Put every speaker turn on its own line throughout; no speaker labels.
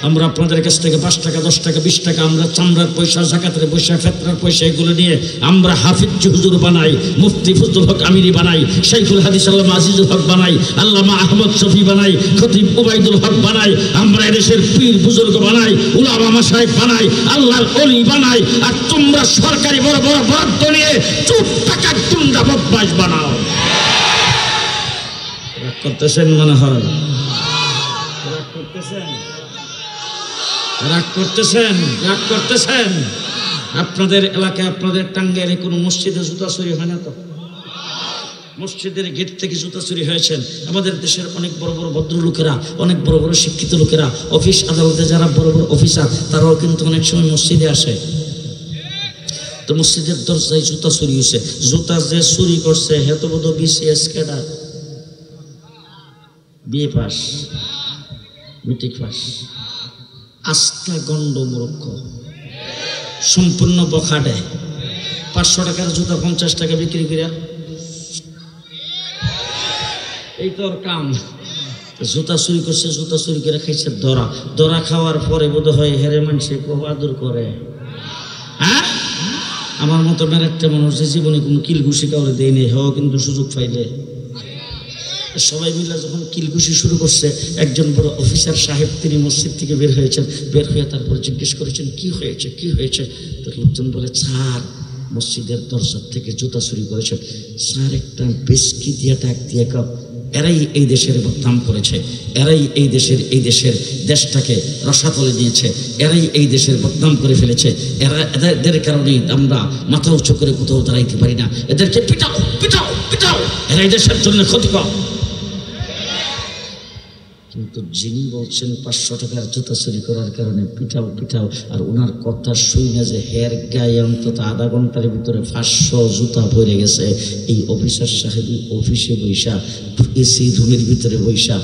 আমরা আপনাদের কাছ থেকে 5 টাকা 10 টাকা 20 টাকা আমরা চামড়ার পয়সা, জাকাতের পয়সা, ফেতরার পয়সা এগুলো নিয়ে আমরা হাফিজ হুজুর বানাই, মুফতি ফজলুল হক আমিরি বানাই, শাইখুল হাদিস আল্লামা আজিজুল হক বানাই, আল্লামা আহমদ শফি বানাই, খতিব উবাইদুল হক বানাই, আমরা এদেশের পীর বুজুর্গ বানাই, উলামা মাশায়েখ বানাই, আল্লাহর ওলি বানাই। আর তোমরা সরকারি বড় বড় বরাদ্দ নিয়ে চুপ টাকা গুন্ডা বদমাশ বানাও। রাগ করতেছেন মনে হয়? রাগ করতেছেন? রাগ করতেছেন? রাগ করতেছেন? আপনাদের এলাকায়, আপনাদের টাঙ্গাইলে কোনো মসজিদে জুতা চুরি হয় না তো? মসজিদের গেট থেকে জুতা চুরি হয়েছেন। আমাদের দেশের অনেক বড় বড় ভদ্রলোকেরা, অনেক বড় বড় শিক্ষিত লোকেরা, অফিস আদালতে যারা বড় বড় অফিসার, তারাও কিন্তু অনেক সময় মসজিদে আসে। তো মসজিদের দরজায় জুতা চুরি হয়েছে। জুতা যে চুরি করছে হেতু বোধ BCS cadre, BA pass, matric pass, আস্থা গন্ড মূর্খ, সম্পূর্ণ বখাটে। 500 টাকার জুতা 50 টাকা বিক্রি করিয়া এই তোর কাম। জুতা চুরি করছে, জুতা চুরি করে খাইছে ধরা। ধরা খাওয়ার পরে বোধ হয় হেরে মানুষে খুব আদর করে। হ্যাঁ, আমার মতো মেরেকটা মানুষ যে জীবনে কোনো কিলঘুষি কাউরে দেয় নেই, হওয়া কিন্তু সুযোগ পাইলে সবাই মিলে যখন কিলঘুষি শুরু করছে, একজন বড় অফিসার সাহেব তিনি মসজিদ থেকে বের হয়েছেন। বের হয়ে তারপর জিজ্ঞেস করেছেন কি হয়েছে, কি হয়েছে? তো লোকজন বলে স্যার মসজিদের দরজার থেকে জুতা চুরি করেছেন। স্যার একটা বেশকি দিয়ে ডাক দিয়ে কাপ, এরাই এই দেশের বদনাম করেছে, এরাই এই দেশের দেশটাকে রসাতলে দিয়েছে, এরাই এই দেশের বদনাম করে ফেলেছে। এদের কারণেই আমরা মাথা উঁচু করে কোথাও দাঁড়াইতে পারি না। এদেরকে পিটাও পিটাও পিটাও, এরা এই দেশের জন্য ক্ষতিকর। কিন্তু যিনি বলছেন 500 টাকার জুতা চুরি করার কারণে পিটাও পিটাও, আর ওনার কথা শুই না যে হের গায়ে অন্তত আধা ঘন্টার ভিতরে 500 জুতা ভরে গেছে। এই অফিসার সাহেবই অফিসে বৈশা, এসি রুমের ভিতরে বৈশা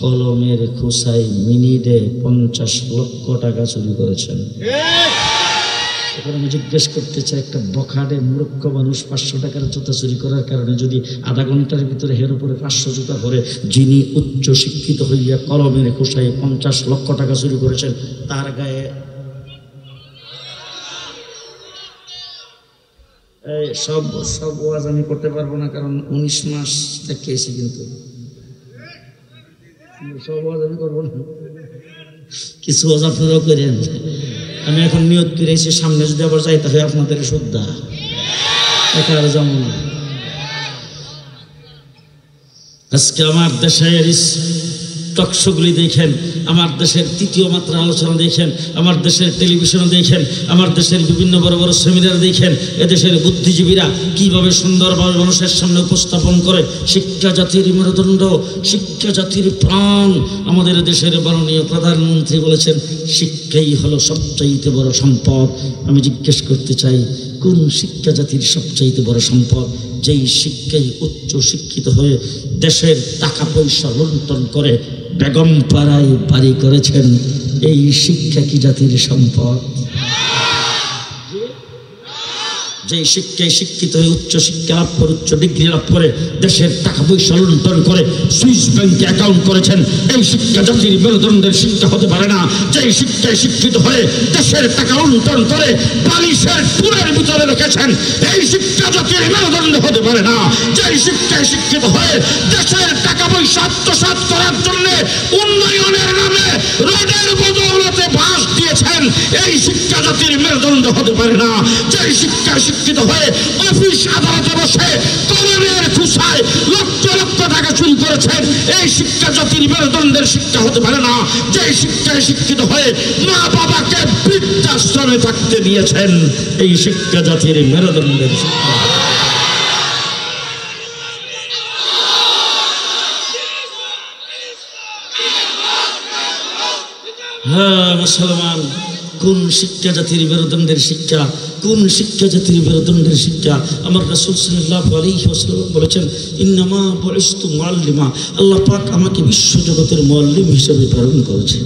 কলমের খোসায় মিনিটে 50 লক্ষ টাকা চুরি করেছেন। এখন আমি জিজ্ঞেস করতে চাই, একটা বখাটে মূর্খ মানুষ 500 টাকার জুতা চুরি করার কারণে যদি আধা ঘন্টার ভিতরে হের উপরে 500 জুতা ভরে, যিনি উচ্চ শিক্ষিত হইয়া কলমের খোসায় 50 লক্ষ টাকা চুরি করেছেন, তার গায়ে সব ওয়াজ আমি করতে পারবো না, কারণ 19 মাস থেকে এসে কিন্তু সব ওয়াজ আমি করবো না। কিছু ওয়াজ আপনারাও করেন। আমি এখন নিয়ত করেছি সামনে যদি আবার যাইতে হয় আপনাদের শ্রদ্ধা, একা আর যাবো না। আজকে আমার দেশের টকশোগুলি দেখেন, আমার দেশের তৃতীয় মাত্রা আলোচনা দেখেন, আমার দেশের টেলিভিশনে দেখেন, আমার দেশের বিভিন্ন বড় বড় সেমিনার দেখেন। এদেশের বুদ্ধিজীবীরা কিভাবে সুন্দরভাবে মানুষের সামনে উপস্থাপন করে শিক্ষা জাতির মেরুদণ্ড, শিক্ষা জাতির প্রাণ। আমাদের দেশের মাননীয় প্রধানমন্ত্রী বলেছেন শিক্ষাই হলো সবচাইতে বড় সম্পদ। আমি জিজ্ঞেস করতে চাই, কোন শিক্ষা জাতির সবচাইতে বড় সম্পদ? যেই শিক্ষাই উচ্চ শিক্ষিত হয়ে দেশের টাকা পয়সা লুণ্ঠন করে বেগম পাড়ায় বাড়ি করেছেন, এই শিক্ষা কি জাতির সম্পদ? যে শিক্ষায় শিক্ষিত হয়ে উচ্চ শিক্ষা লাভ করে, উচ্চ ডিগ্রি লাভ করে দেশের টাকা পয়সা লুণ্ঠন করে সুইস ব্যাংকে অ্যাকাউন্ট করেছেন, এই শিক্ষা জাতির মেরুদণ্ডের শিক্ষা হতে পারে না। যে শিক্ষায় শিক্ষিত হয়ে দেশের টাকা লুণ্ঠন করে বালিশের টুরের ভিতরে রেখেছেন, এই শিক্ষা জাতির মেরুদণ্ড হতে পারে না। যে শিক্ষায় শিক্ষিত হয়ে দেশের টাকা পয়সা আত্মসাৎ করার জন্য উন্নয়নের নামে রোডের বদৌলতে বাস দিয়েছেন, এই শিক্ষা জাতির মেরুদণ্ড হতে পারে না। যে শিক্ষায় শিক্ষিত হয়ে অফিস আদালতে বসে কলমের খোসায় লক্ষ লক্ষ টাকা চুরি করেছেন, এই শিক্ষা জাতির মেরুদণ্ডের শিক্ষা হতে পারে না। যে শিক্ষায় শিক্ষিত হয়ে মা বাবাকে বৃদ্ধাশ্রমে থাকতে দিয়েছেন, এই শিক্ষা জাতির মেরুদণ্ডের শিক্ষা। হ্যাঁ মুসলমান, কোন শিক্ষা জাতির মেরুদণ্ডের শিক্ষা, কোন শিক্ষা জাতির মেরুদণ্ডের শিক্ষা? আমার রাসূল সাল্লাল্লাহু আলাইহি ওয়াসাল্লাম বলেছেন ইন্নামা বুইস্তু মুআল্লিমা, আল্লাহ পাক আমাকে বিশ্বজগতের মুআল্লিম হিসেবে প্রেরণ করেছেন।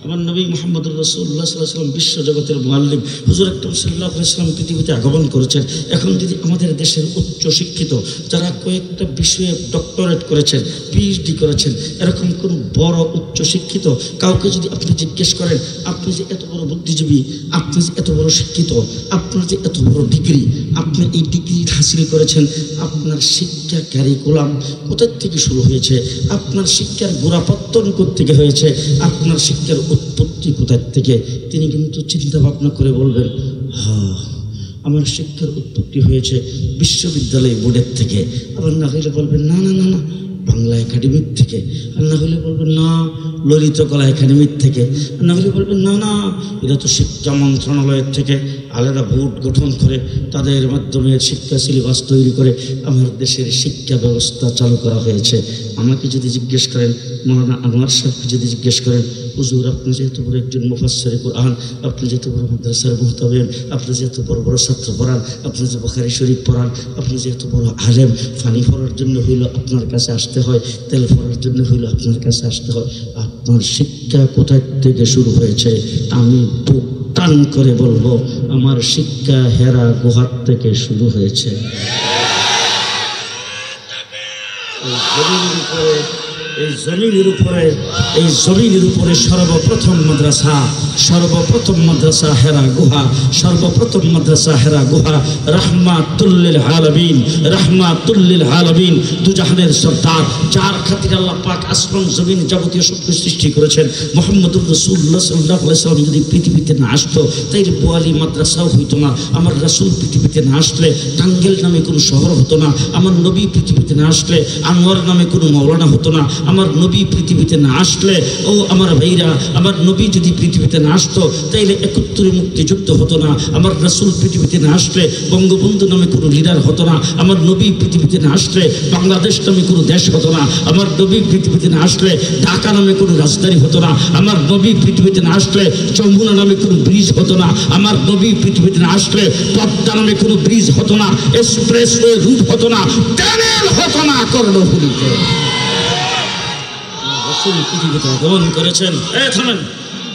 আমার নবী মুহাম্মদুর রাসূলুল্লাহ সাল্লাল্লাহু আলাইহি ওয়াসাল্লাম বিশ্বজগতের মুআল্লিম হুজুর আকরাম সাল্লাল্লাহু আলাইহি ওয়াসাল্লাম পৃথিবীতে আগমন করেছেন। এখন যদি আমাদের দেশের উচ্চ শিক্ষিত যারা কয়েকটা বিষয়ে ডক্টরেট করেছেন, পিএইচডি করেছেন, এরকম কোন বড় উচ্চ শিক্ষিত কাউকে যদি আপনি জিজ্ঞেস করেন, আপনি যে এত বড় বুদ্ধিজীবী, আপনি যে এত বড় শিক্ষিত, আপনার যে এত বড় ডিগ্রি, আপনি এই ডিগ্রি হাসিল করেছেন, আপনার শিক্ষা ক্যারিকুলাম কোথার থেকে শুরু হয়েছে, আপনার শিক্ষার গোড়াপত্তন থেকে হয়েছে, আপনার শিক্ষার উৎপত্তি কোথার থেকে, তিনি কিন্তু চিন্তা ভাবনা করে বলবেন, হ্যাঁ আমার শিক্ষার উৎপত্তি হয়েছে বিশ্ববিদ্যালয় বোর্ডের থেকে। আবার না হলে বলবেন না না না না বাংলা একাডেমির থেকে, আর না হলে বলবেন না ললিত কলা একাডেমির থেকে, আর না হলে বলবেন না না এটা তো শিক্ষা মন্ত্রণালয়ের থেকে আলাদা বোর্ড গঠন করে তাদের মাধ্যমে শিক্ষা সিলেবাস তৈরি করে আমার দেশের শিক্ষা ব্যবস্থা চালু করা হয়েছে। আমাকে যদি জিজ্ঞেস করেন, মৌলানা আনোয়ার সাহেবকে যদি জিজ্ঞেস করেন, হুজুর আপনি যেহেতু বড় একজন মুফাসসিরে কুরআন, আপনি যেহেতু বড় মাদ্রাসার মুহতামিম, আপনি যেহেতু বড় বড় ছাত্র পড়ান, আপনি যে বুখারী শরীফ পড়ান, আপনি যেহেতু বড় আলেম, পানি পড়ার জন্য হইল আপনার কাছে আসতে হয়, তেল পড়ার জন্য হইল আপনার কাছে আসতে হয়, আপনার শিক্ষা কোথায় থেকে শুরু হয়েছে? আমি বুক টান করে বলবো আমার শিক্ষা হেরা গুহার থেকে শুরু হয়েছে। এই জমিনের উপরে সর্বপ্রথম মাদ্রাসা হেরা গুহা, সর্বপ্রথম মাদ্রাসা হেরা গুহা। রাহমাতুল লিল আলামিন দুজাহানের সরদার, যার খাতিরে আল্লাহ পাক আসমান জমিন যাবতীয় সব সৃষ্টি করেছেন, মুহাম্মদুর রাসূলুল্লাহ সাল্লাল্লাহু আলাইহি ওয়াসাল্লাম যদি পৃথিবীতে না আসতো তাইলে বোয়ালি মাদ্রাসাও হইতো না। আমার রাসূল পৃথিবীতে না আসলে টাঙ্গেল নামে কোনো শহর হতো না। আমার নবী পৃথিবীতে না আসলে আনোয়ার নামে কোনো মৌলানা হতো না। আমার নবী পৃথিবীতে না আসলে, ও আমার ভাইরা, আমার নবী যদি পৃথিবীতে না আসতো তাইলে ৭১ মুক্তিযুদ্ধ হতো না। আমার রাসূল পৃথিবীতে না আসলে বঙ্গবন্ধু নামে কোনো লিডার হতো না। আমার নবী পৃথিবীতে না আসলে বাংলাদেশ নামে কোনো দেশ হতো না। আমার নবী পৃথিবীতে না আসলে ঢাকা নামে কোনো রাজধানী হতো না। আমার নবী পৃথিবীতে না আসলে যমুনা নামে কোনো ব্রিজ হতো না। আমার নবী পৃথিবীতে না আসলে পদ্মা নামে কোনো ব্রিজ হতো না, এক্সপ্রেসওয়ে রুট হতো না, টানেল হতো না কর্ণফুলীতে। রাসূল পৃথিবীতে আগমন করেছেন, থামেন,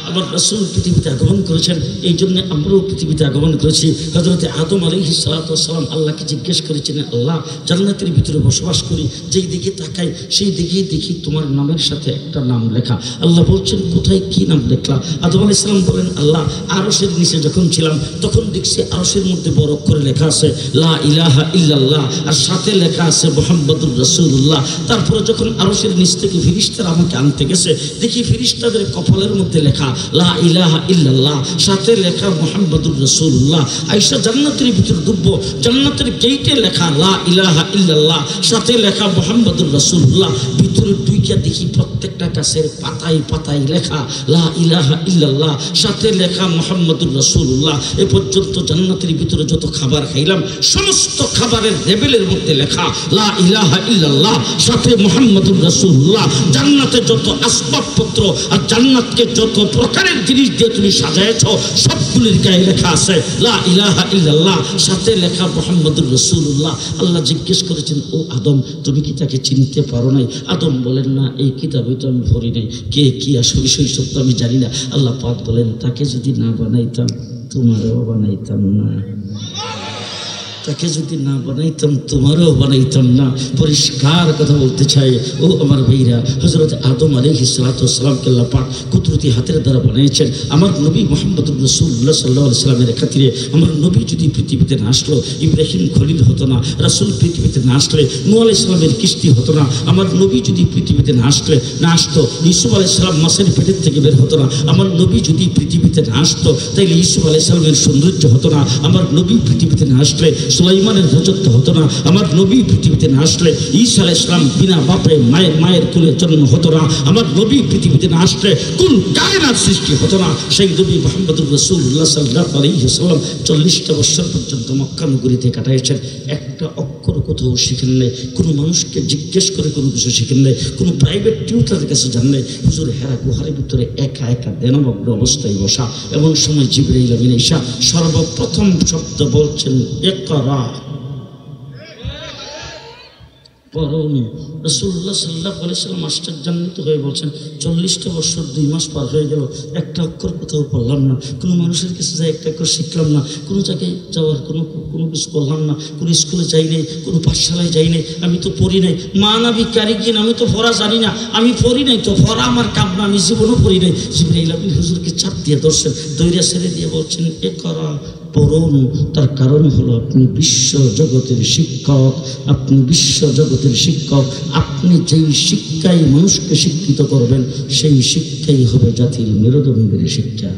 আমার রাসূল পৃথিবীতে আগমন করেছেন, এই জন্য আমরাও পৃথিবীতে আগমন করেছি। হযরত আদম আলাইহিস সালাতু ওয়াস সালাম আল্লাহকে জিজ্ঞেস করেছিলেন, আল্লাহ জান্নাতের ভিতরে বসবাস করি, যেই দিকে তাকাই সেই দিকেই দেখি তোমার নামের সাথে একটা নাম লেখা। আল্লাহ বলছেন, কোথায় কি নাম লেখলা? আদম আলাইহিস সালাম বলেন, আল্লাহ আরশের নিচে যখন ছিলাম তখন দেখছি আরশের মধ্যে বড় অক্ষরে লেখা আছে লা ইলাহা ইল্লাল্লাহ, আর সাথে লেখা আছে মুহাম্মাদুর রাসূলুল্লাহ। তারপরে যখন আরশের নিচ থেকে ফেরেশতারা আমাকে আনতে গেছে, দেখি ফেরেশতাদের কপালের মধ্যে লেখা লা ইলাহা ইল্লাল্লাহ, সাথে লেখা মুহাম্মাদুর রাসূলুল্লাহ। আয়েশা জান্নাতের ভিতর ঢুকবো, জান্নাতের গেটে লেখা লা ইলাহা ইল্লাল্লাহ, সাথে লেখা মুহাম্মাদুর রাসূলুল্লাহ। ভিতরে ঢুইকা দেখি প্রত্যেকটা গাছের পাতায় পাতায় লেখা লা ইলাহা ইল্লাল্লাহ, সাথে লেখা মুহাম্মাদুর রাসূলুল্লাহ। এ পর্যন্ত জান্নাতের ভিতরে যত খাবার খাইলাম সমস্ত খাবারের লেবেলের মধ্যে লেখা লা ইলাহা ইল্লাল্লাহ, সাথে মুহাম্মাদুর রাসূলুল্লাহ। জান্নাতে যত আসবাবপত্র আর জান্নাতকে যত প্রকারের জিনিস দিয়ে তুমি সাজাইছো সবগুলির গায়ে লেখা আছে লা ইলাহা ইল্লাল্লাহ, সাথে লেখা মুহাম্মাদুর রাসূলুল্লাহ। আল্লাহ জিজ্ঞেস করেছেন, ও আদম তুমি কি তাকে চিনতে পারো নাই? আদম বলেন, না এই কিতাবে তো আমি পড়ি নাই, কে কি আসলে সেই সত্য আমি জানি না। আল্লাহ পাক বলেন, তাকে যদি না বানাইতাম তোমারও বানাইতাম না, তাকে যদি না বানাইতাম তোমারও বানাইতাম না। পরিষ্কার কথা বলতে চাই ও আমার ভাইরা, হযরত আদম আলাইহিস সালাতু ওয়াস সালামকে আল্লাহ পাক কুদরতি হাতের দ্বারা বানিয়েছেন। আমার নবী মুহাম্মদুর রাসূলুল্লাহ সাল্লাল্লাহু আলাইহি সাল্লামের খাতিরে আমার নবী যদি পৃথিবীতে না আসলো ইব্রাহিম খলিল হতো না। রাসূল পৃথিবীতে না আসলে নূহ আলাইহিস সালামের কিস্তি হতো না। আমার নবী যদি পৃথিবীতে না আসতো ইউসুফ আলাইহিস সালাম মাছের পেটের থেকে বের হতো না। আমার নবী যদি পৃথিবীতে না আসতো তাইলে ইউসুফ আলাইহিস সালামের সৌন্দর্য হতো না। আমার নবী পৃথিবীতে না আসলে সুলাইমানের রাজত্ব হতো না। আমার নবী পৃথিবীতে না আসলে ঈসা আলাইহিস সালাম বিনা বাপে মায়ের কুলে জন্ম হতো না। আমার নবী পৃথিবীতে না আসলে কুল কায়নাত সৃষ্টি হতো না। সেই নবী মুহাম্মদুর রাসূলুল্লাহ সাল্লাল্লাহু আলাইহি ওয়াসাল্লাম 40টা বছর পর্যন্ত মক্কা নগরীতে কাটাইছেন, একটা অক্ষর কোথাও শিখেন নাই, কোনো মানুষকে জিজ্ঞেস করে কোনো কিছু শিখেন নাই, কোনো প্রাইভেট টিউটারের কাছে যান নাই। হুজুর হেরা গুহার ভিতরে একা একা ধ্যানমগ্ন অবস্থায় বসা, এমন সময় জিবরাইল আমিন ঈসা সর্বপ্রথম শব্দ বলছেন ইকরা। পরনে রাসূলুল্লাহ সাল্লাল্লাহু আলাইহি সাল্লাম আশ্চর্যান্বিত হয়ে বলছেন, 40টা বছর 2 মাস পার হয়ে গেল, একটা অক্ষর কোথাও পড়লাম না, কোনো মানুষের কাছে যাই একটা অক্ষর শিখলাম না, কোনো জায়গায় যাওয়ার কোনো কিছু করলাম না, কোনো স্কুলে যাই নাই, কোনো পাঠশালায় যাই নাই, আমি তো পড়ি নাই, মা নাবি কারিগিন, আমি তো পড়া জানি না, আমি পড়ি নাই তো, পড়া আমার কাম না, আমি জীবনও পড়ি নাই। জিবরাইল আমিন হুজুরকে চাপ দিয়ে ধরছেন, দৈরা ছেড়ে দিয়ে বলছেন, এ করা পড়ুন। তার কারণ হলো আপনি বিশ্ব জগতের শিক্ষক, আপনি বিশ্ব জগতের শিক্ষক, আপনি যেই শিক্ষায় মানুষকে শিক্ষিত করবেন সেই শিক্ষাই হবে জাতির মেরুদণ্ডের শিক্ষা।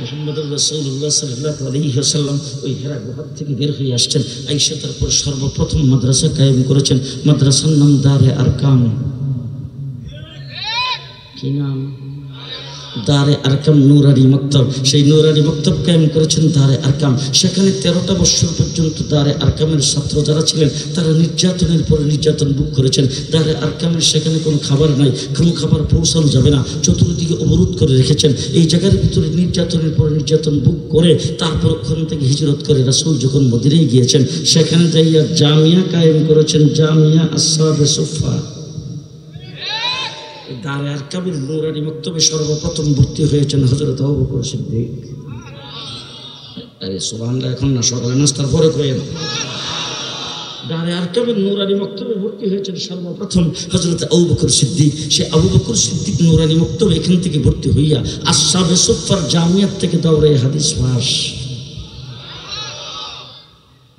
মুহাম্মদুর রাসূলুল্লাহ সাল্লাল্লাহু আলাইহি ওয়াসাল্লাম ওই হেরা গুহা থেকে বের হয়ে আসছেন, আয়েশা তারপর সর্বপ্রথম মাদ্রাসা কায়েম করেছেন, মাদ্রাসার নাম দারে আরকাম। কি নাম? দারে আরকাম নুরানি মক্তব। সেই নুরানি মক্তব কায়েম করেছেন দারে আরকাম। সেখানে 13টা বছর পর্যন্ত দারে আরকামের ছাত্র যারা ছিলেন তারা নির্যাতনের পরে নির্যাতন ভোগ করেছেন। দারে আরকামের সেখানে কোনো খাবার নাই, কোনো খাবার পৌঁছানো যাবে না, চতুর্দিকে অবরোধ করে রেখেছেন। এই জায়গার ভিতরে নির্যাতনের পরে নির্যাতন ভোগ করে তারপর ওখান থেকে হিজরত করে রাসূল যখন মদিনায় গিয়েছেন সেখানে যাইয়া জামিয়া কায়েম করেছেন, জামিয়া আসহাবে সুফা। দারে আরকামের নুরানি মক্তবে সর্বপ্রথম ভর্তি হয়েছেন হযরত আবু বকর সিদ্দিক। আরে সুবহানাল্লাহ, এখন না, সকালে নাস্তার পরে কইেন। দারে আরকামের নুরানি মক্তবে ভর্তি হয়েছেন সর্বপ্রথম হযরত আবু বকর সিদ্দিক। সে আবু বকর সিদ্দিক নুরানি মক্তবে এখান থেকে ভর্তি হইয়া আসহাবে সুফার জামিয়াত থেকে দাওরায়ে হাদিস পাস।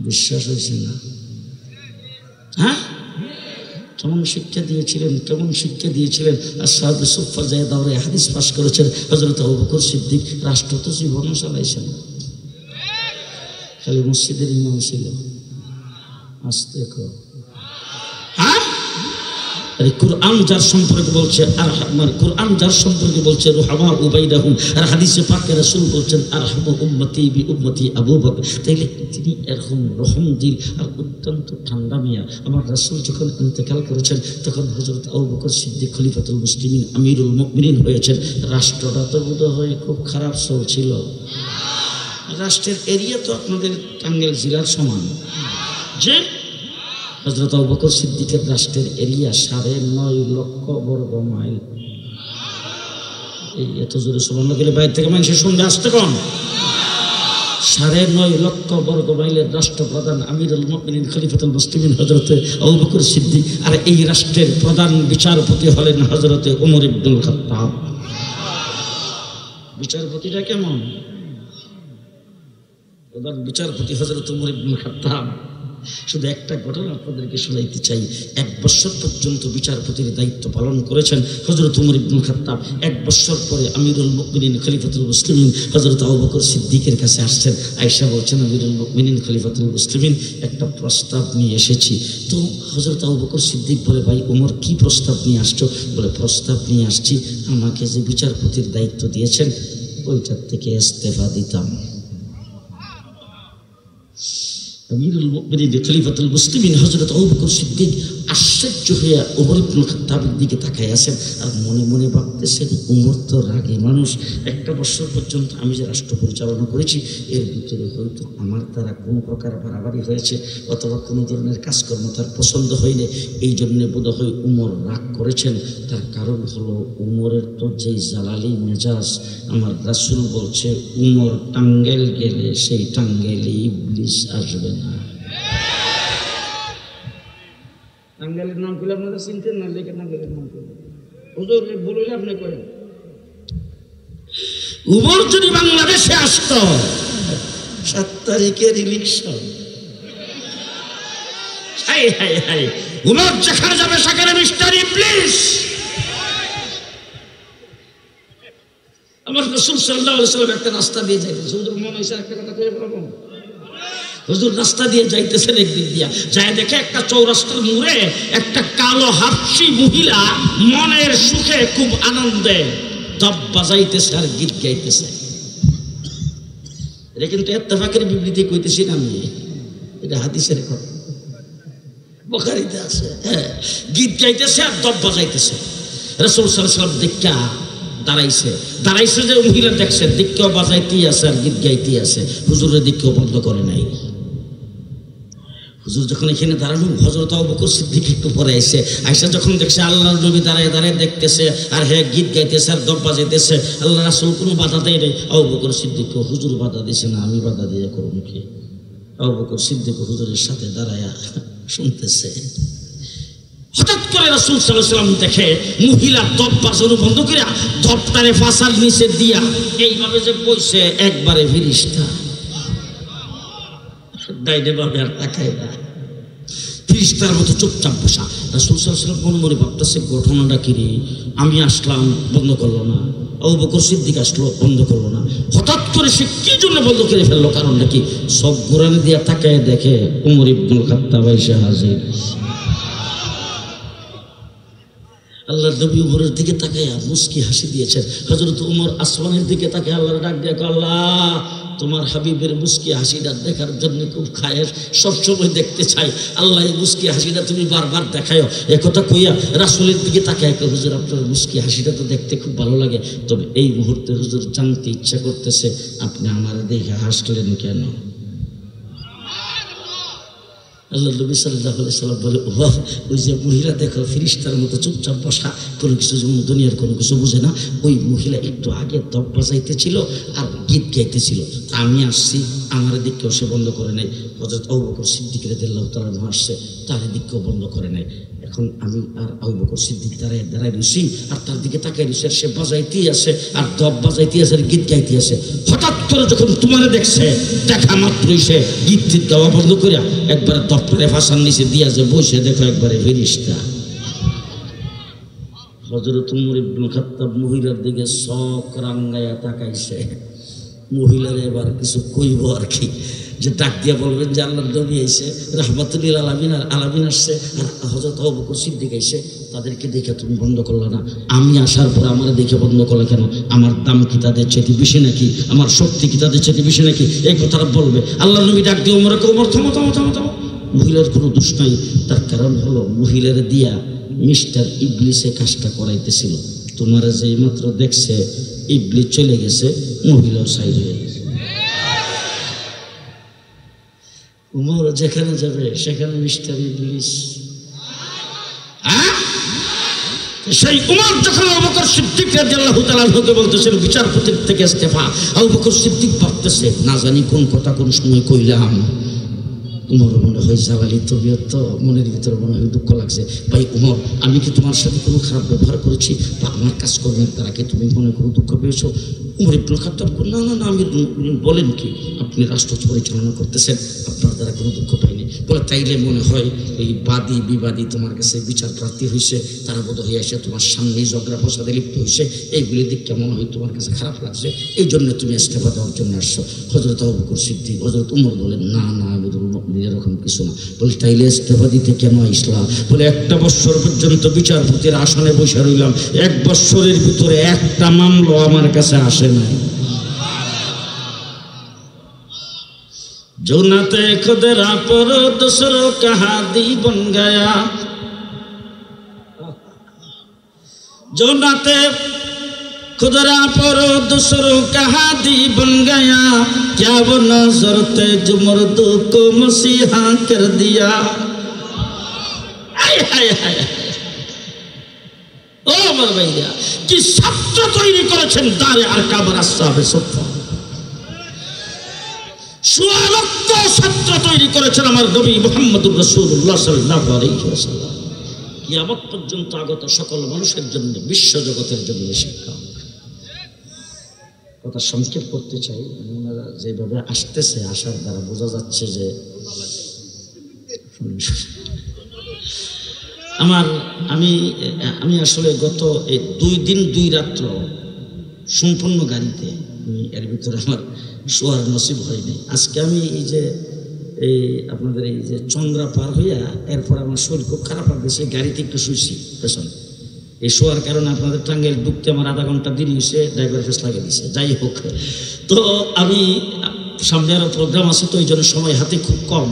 বিশ্বাস হয়েছে না? হ্যাঁ, কেমন শিক্ষা দিয়েছিলেন, কেমন শিক্ষা দিয়েছিলেন। আসহাবে সুফফা যায় দাওরায়ে হাদিস পাস করেছেন হযরত আবু বকর সিদ্দিক। রাষ্ট্র তো জীবনও চালাইছেন, খালি মসজিদের ইমাম ছিল। আস্তে কর। হ্যাঁ, কুরআন যার সম্পর্কে বলছে, আর কুরআন যার সম্পর্কে বলছে রুহামা উবাইদাহুম, আর হাদিসে পাকে রাসূল বলছেন আরহামু উম্মতি বি উম্মতি আবু বকর। তাইলে তিনি এরকম রহম দিল আর অত্যন্ত ঠান্ডা মিয়া। আমার রাসূল যখন ইন্তেকাল করেছেন তখন হযরত আবু বকর সিদ্দিক খলিফাতুল মুসলিমিন আমিরুল মুমিনিন হয়েছেন। রাষ্ট্রটা তো বোধহয় খুব খারাপ চলছিল। রাষ্ট্রের এরিয়া তো আপনাদের টাঙ্গাইল জেলার সমান। যে হযরত আবু বকর সিদ্দিকের রাষ্ট্রের এরিয়া 9.5 লক্ষ বর্গ মাইল। এই এত জোরে সুবহানাল্লাহ বলে বাইরে থেকে মানুষ শুনবে, আসতে কম। 9.5 লক্ষ বর্গ মাইলের রাষ্ট্রপ্রধান আমিরুল মুমিনিন খলিফাতুল মুসলিমিন হযরত আবু বকর সিদ্দিক। আর এই রাষ্ট্রের প্রধান বিচারপতি হলেন হযরত ওমর ইবনুল খাত্তাব। বিচারপতিটা কেমন? প্রধান বিচারপতি হযরত ওমর ইবনুল খাত্তাব। শুধু একটা ঘটনা আপনাদেরকে শোনাইতে চাই। 1 বছর পর্যন্ত বিচারপতির দায়িত্ব পালন করেছেন হযরত ওমর ইবনুল খাত্তাব। 1 বছর পরে আমিরুল মুমিনিন খলিফাতুল মুসলিমিন হযরত আবু বকর সিদ্দিকের কাছে আসছেন। আয়েশা বলছেন, আমিরুল মুমিনিন খলিফাতুল মুসলিমিন একটা প্রস্তাব নিয়ে এসেছি। তো হযরত আবু বকর সিদ্দিক বলে, ভাই ওমর কি প্রস্তাব নিয়ে আসছো? বলে, প্রস্তাব নিয়ে আসছি আমাকে যে বিচারপতির দায়িত্ব দিয়েছেন ওইটার থেকে ইস্তেফা দিতাম। আমিরুল মুমিনিন খলিফাতুল মুসলিমিন হযরত আবু বকর সিদ্দিক আশ্চর্য হয়ে ওমর ইবনুল খাত্তাবের দিকে তাকায় আছেন আর মনে মনে ভাবতেছেন, ওমর তো রাগী মানুষ। 1 বছর পর্যন্ত আমি যে রাষ্ট্র পরিচালনা করেছি এর ভিতরে হয়তো আমার দ্বারা কোনো প্রকার বাড়াবাড়ি হয়েছে অথবা কোনো ধরনের কাজকর্ম তার পছন্দ হয়নি, এই জন্যে বোধহয় ওমর রাগ করেছেন। তার কারণ হলো ওমরের তো যেই জালালি মেজাজ, আমার রাসূল বলছে ওমর টাঙ্গাইল গেলে সেই টাঙ্গাইলে ইবলিস আসবে না। টাঙ্গাইলের নাম করলে আপনারা চিনতেন না, লেখে টাঙ্গাইলের নাম করলে হুজুর বললে আপনি করেন। ওমর যদি বাংলাদেশে আসত 7 তারিখের election, high high high, Omar যেখানে যাবে সেখানে মিস্টার ইবলিস। আমার রাসূল সাল্লাল্লাহু আলাইহি ওয়াসাল্লাম একটা রাস্তা দিয়ে যাইতেছে, হুজুর মনে হইছে একটা কথা কইয়া বলবো। হুজুর রাস্তা দিয়ে যাইতেছেন, একদিক দিয়া যায় দেখে একটা চৌরাস্তার মোড়ে একটা কালো হাফসি মহিলা মনের সুখে খুব আনন্দে দব বাজাইতেছে আর গীত গাইতেছে। এটা কিন্তু ইত্তেফাকের বিবৃতি কইতেছি না আমি, এটা হাদিসের কথা, বুখারীতে আছে। হ্যাঁ, গীত গাইতেছে আর দব বাজাইতেছে। রাসূল সাল্লাল্লাহু আলাইহি ওয়াসাল্লাম দেখা দাঁড়াইছে যে মহিলা দেখছে, দিককেও বাজাইতেই আছে আর গীত গাইতেই আছে। হুজুরের দিককেও বন্ধ করে নাই। হুজুর যখন এখানে দাঁড়ানো, হযরত আবু বকর সিদ্দিক একটু পরে আইসা যখন দেখছে আল্লাহর নবী দাঁড়ায় দাঁড়ায় দেখতেছে আর হ্যাঁ গীত গাইতেছে আর দব বাজাইতেছে, আল্লাহ রাসূল কোনো বাধা দেয় নাই। আবু বকর সিদ্দিক হুজুর বাধা দিছে না, আমি বাধা দিয়ে করব কি? আবু বকর সিদ্দিক হুজুরের সাথে দাঁড়ায়া শুনতেছে। হঠাৎ করে রাসূল সাল্লাল্লাহু আলাইহি ওয়াসাল্লাম দেখে মহিলা দব বাজানো বন্ধ করে দবটারে ফাসার নিচে দিয়া এইভাবে যে বইছে, একবারে ফেরেশতা ডাইনে বামে আর তাকায় না, ফেরেশতার মতো চুপচাপ বসা। রাসূল সাল্লাল্লাহু আলাইহি ওয়াসাল্লাম মনে মনে ভাবতেছে ঘটনাটা কি রে, আমি আসলাম বন্ধ করলো না, আবু বকর সিদ্দিক আসলো বন্ধ করলো না, হঠাৎ করে সে কি জন্য বন্ধ করে ফেললো? কারণটা কি? সব কোরআনে দিয়া তাকায় দেখে উমর ইবনুল খাত্তাব এসে হাজির। আল্লাহর নবী উমরের দিকে তাকায় মুস্কি হাসি দিয়েছেন। হযরত উমর আসমানের দিকে তাকায় আল্লাহর ডাক দিয়ে, আল্লাহ তোমার হাবিবের মুস্কি হাসিটা দেখার জন্য খুব খায়ের, সবসময় দেখতে চাই, আল্লাহ এই মুস্কি হাসিটা তুমি বারবার দেখায়। একথা কইয়া রাসূলের দিকে তাকায়, হুজুর আপনার মুস্কি হাসিটা তো দেখতে খুব ভালো লাগে, তবে এই মুহূর্তে হুজুর জানতে ইচ্ছা করতেছে আপনি আমার দেখে হাসলেন কেন? আল্লাহ নবী সাল্লাল্লাহু আলাইহি সাল্লাম বলে, ওই যে মহিলা দেখো ফেরেশতার মতো চুপচাপ বসা, কোনো কিছু যেমন দুনিয়ার কোনো কিছু বুঝে না, ওই মহিলা একটু আগে দব বাজাইতেছিল আর গীত গাইতেছিল, আমি আসছি আমার দিককেও সে বন্ধ করে নাই। হযরত আবু বকর সিদ্দিক রাদিয়াল্লাহু তাআলা আনহু আসছে, তার দিককেও বন্ধ করে নাই। এখন আমি আর আবু বকর সিদ্দিক দাঁড়ায় রয়েছি আর তার দিকে তাকাই রয়েছি, আর সে বাজাইতেই আছে আর দব বাজাইতেই আছে আর গীত গাইতে আছে। হঠাৎ করে যখন তোমার দেখছে, দেখা মাত্রই সে গীত টিত গাওয়া বন্ধ করিয়া একবারে দপ্তরে ফাঁসার নিচে দিয়া যে বসে দেখো একবারে ফেরেশতা। হযরত উমর ইবনুল খাত্তাব মহিলার দিকে শখ রাঙ্গায়া তাকাইছে। মহিলার এবার কিছু কইব আর কি, যে ডাক দিয়া বলবেন যে আল্লাহর নবী আইছে, রাহমাতুল লিল আলামিন আসছে আর হযরত আবু বকর সিদ্দিক আইছে, তাদেরকে দেখে তুমি বন্ধ করলা না, আমি আসার পর আমার দেখে বন্ধ করলে কেন? আমার দাম কি তাদের চেয়ে বেশি নাকি? আমার শক্তি কি তাদের চেয়ে বেশি নাকি? এই কথাটা বলবে। আল্লাহর নবী ডাক দিয়ে ওমরকে, ওমর থামো থামো থামো থামো। মহিলার কোনো দোষ নাই, তার কারণ হলো মহিলার দিয়া মিস্টার ইবলিসে কাজটা করাইতেছিল। তোমারা যে মাত্র দেখছে ইবলিস চলে গেছে, মহিলাও সাইড হয়ে গেছে। উমর যেখানে যাবে সেখানে মিস্টার ইবলিস। সেই উমর যখন আবু বকর সিদ্দিক রাদিয়াল্লাহু তাআলা আনহুকে বলতেছেন বিচারপতির থেকে ইস্তেফা, আবু বকর সিদ্দিক ভাবতেছে না জানি কোন কথা কোন সময় কইলাম। উমর মনে হয় জ্বালালি তবিয়ত, তো মনের ভিতরে মনে হয় দুঃখ লাগছে। ভাই উমর, আমি কি তোমার সাথে কোনো খারাপ ব্যবহার করেছি বা আমার কাজকর্মের দ্বারা কি তুমি মনে করো দুঃখ পেয়েছো? উমর ইবনুল খাত্তাব না না না, আমি বলেন কি, আপনি রাষ্ট্র পরিচালনা করতেছেন, আপনার দ্বারা কোনো দুঃখ পাইনি। বলে তাইলে মনে হয় এই বাদী বিবাদী তোমার কাছে বিচার প্রার্থী হয়েছে, তারা বোধ হয়ে এসে তোমার সামনেই ঝগড়া ফসাদে লিপ্ত হয়েছে, এইগুলি দিকটা মনে হয় তোমার কাছে খারাপ লাগছে, এই জন্য তুমি ইস্তেফা দেওয়ার জন্য আসছো। হযরত আবু বকর সিদ্দিক, হযরত উমর বলেন না না, আমি এরকম কিছু না। বলে তাইলে ইস্তেফা দিতে কেন আসলা? বলে 1 বছর পর্যন্ত বিচারপতির আসনে বসে রইলাম, 1 বছরের ভিতরে একটা মামলা আমার কাছে আসে নাই। जो नाते खुदरा पर दूसरों का हादी बन गया, जो नाते खुदरा पर दूसरों का हादी बन गया, क्या वो नजर थे जो मर्दों को मसीहा कर दिया। हाय हाय हाय, ও আমার ভাইরা, কি ছাত্র তৈরি করেছেন দারে আরকাম আসহাবে সুফফা। 16 লক্ষ ছাত্র তৈরি করেছেন আমার নবী মুহাম্মদুর রাসূলুল্লাহ সাল্লাল্লাহু আলাইহি ওয়াসাল্লাম। কিয়ামত পর্যন্ত আগত সকল মানুষের জন্য, বিশ্ব জগতের জন্য শিক্ষা। কথা সংক্ষেপ করতে চাই, ওনারা যেভাবে আসতেছে, আসার দ্বারা বোঝা যাচ্ছে যে আমি আসলে গত 2 দিন 2 রাত্র সম্পূর্ণ গাড়িতে, এর ভিতরে আমার শোয়ার নসিব হয়নি। আজকে আমি আপনাদের এই যে চন্দ্রা পার হইয়া এরপর আমার শরীর খুব খারাপ লাগছে, গাড়িতে একটু শুয়েছি পেছনে। এই শোয়ার কারণে আপনাদের টাঙ্গাইল ঢুকতে আমার আধা ঘন্টা দেরি হয়েছে, ড্রাইভার ফেস লাগিয়ে দিচ্ছে। যাই হোক, তো আমি সামনে আরও প্রোগ্রাম আছে, তো এই জন্য সময় হাতে খুব কম।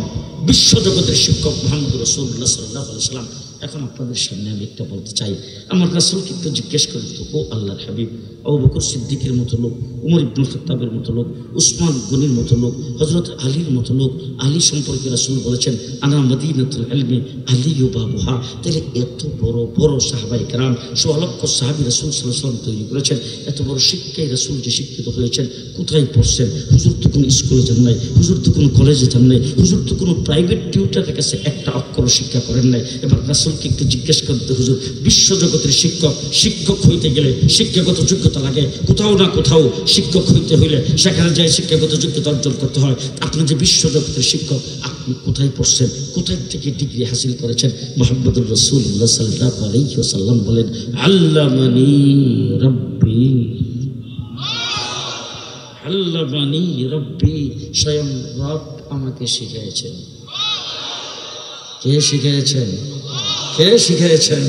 বিশ্বজগতের শিক্ষক মুহাম্মদ রাসূলুল্লাহ সাল্লাল্লাহু আলাইহি ওয়াসাল্লাম এখন আপনাদের সামনে আমি একটা বলতে চাই, আমার রাসূলকে একটু জিজ্ঞেস করে তো, ও আল্লাহর হাবিব, আবু বকর সিদ্দিকের মতো লোক, উমর ইবনুল খাত্তাবের মতো লোক, উসমান গনির মতো লোক, হযরত আলীর মতো লোক, আলী সম্পর্কে রাসূল বলেছেন আনা মদিনাতুল ইলমি আলিয়্যু বাবুহা। তাহলে এত বড় বড় সাহাবায়ে কেরাম, সোয়া লক্ষ সাহাবী রাসূল সাল্লাল্লাহু আলাইহি ওয়াসাল্লাম তৈরি করেছেন। এত বড় শিক্ষায় রাসূল যে শিক্ষিত হয়েছেন, কোথায় পড়ছেন? হুজুর তো কোনো স্কুলে যান নাই, হুজুর তো কোনো কলেজে যান নাই, হুজুর তো কোনো প্রাইভেট টিউটারের কাছে একটা অক্ষর শিক্ষা করেন নাই। এবার রাসূলকে একটু জিজ্ঞেস করতে, হুজুর বিশ্বজগতের শিক্ষক হইতে গেলে শিক্ষাগত যোগ্যতা লাগে, কোথাও না কোথাও শিক্ষক হইতে হইলে সেখানে যায় শিক্ষাগত যোগ্যতা অর্জন করতে হয়। আপনি যে বিশ্বজগতের শিক্ষক, আপনি কোথায় পড়ছেন, কোথায় থেকে ডিগ্রি হাসিল করেছেন? মুহাম্মদুর রাসূলুল্লাহ সাল্লাল্লাহু আলাইহি ওয়াসাল্লাম বলেন আল্লামানি রাব্বি, আল্লামানি রাব্বি, স্বয়ং রব আমাকে শিখিয়েছেন। কে শিখিয়েছেন? কে শিখিয়েছেন?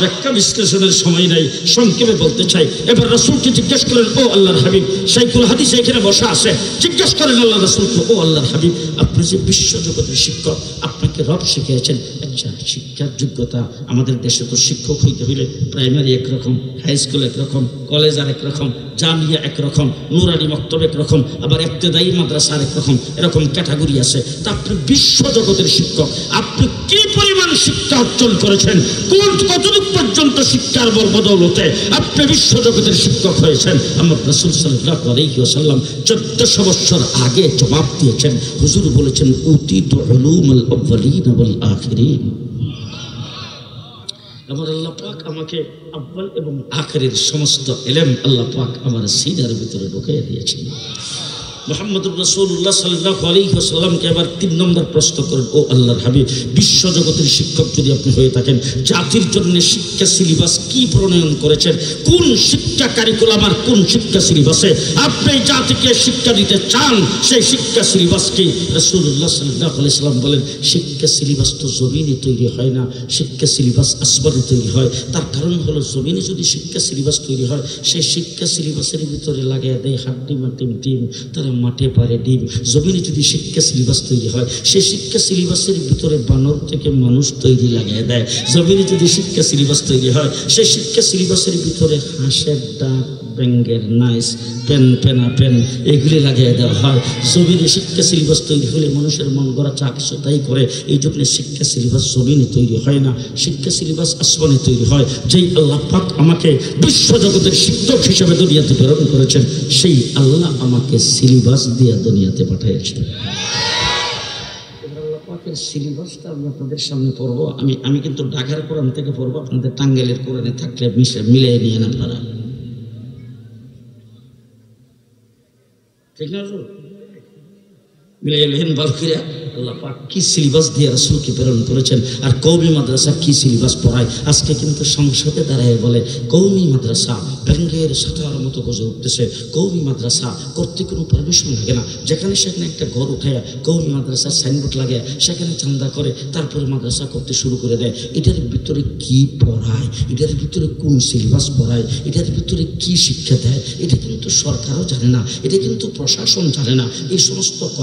ব্যাখ্যা বিশ্লেষণের সময় নাই, সংক্ষেপে বলতে চাই। এবার রাসূলকে জিজ্ঞেস করেন, ও আল্লাহর হাবিব, শাইখুল হাদিস এখানে বসা আছে, জিজ্ঞেস করেন আল্লাহ রাসূলকে, ও আল্লাহর হাবিব, আপনি যে বিশ্বজগতের শিক্ষক, আপনাকে রব শিখিয়েছেন। আচ্ছা, শিক্ষার যোগ্যতা আমাদের দেশে তো শিক্ষক হইতে হইলে প্রাইমারি একরকম, হাই স্কুল একরকম, কলেজ আর একরকম, জামিয়া একরকম, নুরানি মক্তব একরকম, আবার ইবতেদায়ী মাদ্রাসা একরকম, এরকম ক্যাটাগরি আছে। তা আপনি বিশ্বজগতের শিক্ষক, আপনি কি পরিমাণ শিক্ষা অর্জন করেছেন? কতটুকু পর্যন্ত শিক্ষার বদৌলতে আপনি বিশ্বজগতের শিক্ষক হয়েছেন? আমার রাসূল সাল্লাল্লাহু আলাইহি ওয়াসাল্লাম 1400 বছর আগে জবাব দিয়েছেন। হুজুর বলেছেন উতিতু উলুমুল আউয়ালিন ওয়াল আখিরিন। আমার আল্লাহ পাক আমাকে আউয়াল এবং আখিরের সমস্ত ইলম আল্লাহ পাক আমার সিনার ভিতরে ঢুকিয়ে দিয়েছেন। মুহাম্মদুর রাসূলুল্লাহ সাল্লাল্লাহু আলাইহি ওয়াসাল্লামকে এবার 3 নম্বর প্রশ্ন করেন, ও আল্লাহর হাবিব, বিশ্বজগতের শিক্ষক যদি আপনি হয়ে থাকেন, জাতির জন্য শিক্ষা সিলেবাস কি প্রণয়ন করেছেন? কোন শিক্ষা কারিকুলাম আর কোন শিক্ষা সিলেবাসে আপনি জাতিকে শিক্ষা দিতে চান? সেই শিক্ষা সিলেবাস কি? রাসূলুল্লাহ সাল্লাল্লাহু আলাইহি ওয়াসাল্লাম বলেন, শিক্ষা সিলেবাস তো জমিনে তৈরি হয় না, শিক্ষা সিলেবাস আসমানে তৈরি হয়। তার কারণ হলো, জমিনে যদি শিক্ষা সিলেবাস তৈরি হয়, সেই শিক্ষা সিলেবাসের ভিতরে লাগিয়ে দেয় হাড্ডি মাটি ডিম, তারা মাঠে পারে ডিম। জমিনে যদি শিক্ষা সিলেবাস তৈরি হয়, সেই শিক্ষা সিলেবাসের ভিতরে বানর থেকে মানুষ তৈরি লাগিয়ে দেয়। জমিনে যদি শিক্ষা সিলেবাস তৈরি হয়, সেই শিক্ষা সিলেবাসের ভিতরে হাঁসের ডাক, ব্যাঙ্গের নাইস, পেনা পেন এগুলি লাগিয়ে দেওয়া হয়। জমিনে শিক্ষা সিলেবাস তৈরি হলে মানুষের মন গড়া চা কিছু তাই করে। এই জন্য শিক্ষা সিলেবাস জমিনে তৈরি হয় না, শিক্ষা সিলেবাস আসমানে তৈরি হয়। যেই আল্লাহ পাক আমাকে বিশ্বজগতের শিক্ষক হিসেবে দুনিয়াতে প্রেরণ করেছেন, সেই আল্লাহ আমাকে সিলেবাস দিয়ে দুনিয়াতে পাঠিয়েছেন। সিলেবাসটা আমি আপনাদের সামনে পড়বো। আমি কিন্তু ঢাকার কোরআন থেকে পড়বো, আপনাদের টাঙ্গাইলের কোরআনে থাকলে মিলিয়ে নিয়েন আপনারা, ঠিক না? মিলিয়ে নিলেন বালকিরা। আল্লাহ পাক কি সিলেবাস দিয়ে রাসূলকে প্রেরণ করেছেন, আর কওমি মাদ্রাসা কি সিলেবাস পড়ায়। আজকে কিন্তু সংসদে দাঁড়ায় বলে কওমি মাদ্রাসা ব্যাঙ্গের শাখার মতো গজে উঠতেছে। কওমি মাদ্রাসা করতে কোনো পারমিশন লাগে না, যেখানে সেখানে একটা ঘর উঠায় কওমি মাদ্রাসার সাইনবোর্ড লাগে, সেখানে চান্দা করে তারপরে মাদ্রাসা করতে শুরু করে দেয়। এটার ভিতরে কি পড়ায়, এটার ভিতরে কোন সিলেবাস পড়ায়, এটার ভিতরে কি শিক্ষা দেয়, এটা কিন্তু সরকারও জানে না, এটা কিন্তু প্রশাসন জানে না। এই সমস্ত কথা